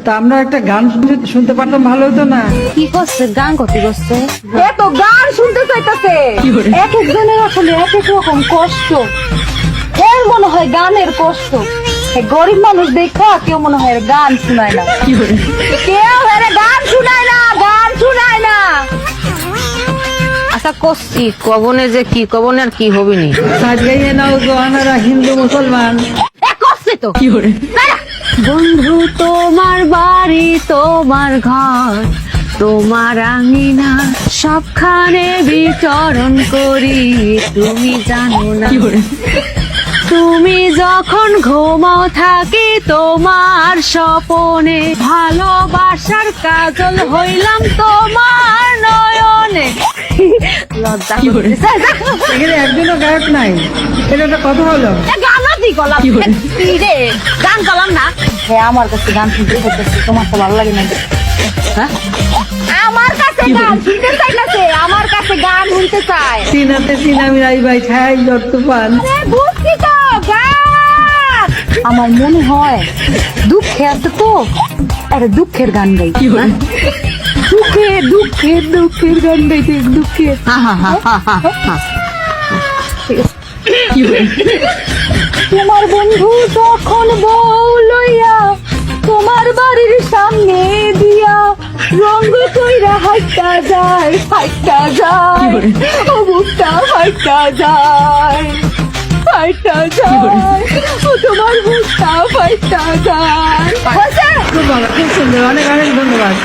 তা আমরা একটা গান শুনতে পারতাম, ভালো হতো না? কি করছে? গান করতে করছে এত গান শুনতে চাইতেছে। এক একজনের আসলে এক এক রকম কষ্ট। এর মনে হয় গানের কষ্ট। গরিব মানুষ দেখা কেউ মনে হয় গান শুনায় না, কেউ এর গান শুনায় না, গান শুনায় না। আচ্ছা করছি, কবনে যে কি কবনে আর কি হবিনি। সাজ গাইয়ে নাও জোয়ানারা, হিন্দু মুসলমান। করছে তো বন্ধু তোমার বাড়ি, তোমার ঘর, তোমার আঙিনা, সবখানে বিচরণ করি, তুমি জানো না। তুমি যখন ঘুমাও থাকি তোমার স্বপনে, ভালোবাসার কাজল হইলাম তোমার নয়নে। লজ্জা করতেছে। এখানে একজনও গায়ক নাই, এটা একটা কথা হলো? গানাতি গলাম রে, গান গলাম না। হ্যাঁ, আমার কাছে গান শুনতে চাইতেছে, তোমার তো ভালো লাগে না? হ্যাঁ? আমার কাছে গান শুনতে চাইতেছে, আমার কাছে গান শুনতে চায়। সিনাতে সিনা মিলাই ভাই ছাই জ্বর তুফান। বুঝছি তো, গান। আমার মনে হয় দুঃখে আছে তো, আরে দুঃখের গান গাই। দুঃখের দুঃখের দুঃখের গান গাইতে, দুঃখের। তোমার বন্ধু যখন বউ লইয়া তোমার বাড়ির সামনে দিয়া রঙ কইরা হাইটা যায়, হাইটা যায়, ও বুকটা হাইটা যায়, হাইটা যায়, ও তোমার বুকটা হাইটা যায়। খুব ভালো, খুব সুন্দর, অনেক অনেক ধন্যবাদ।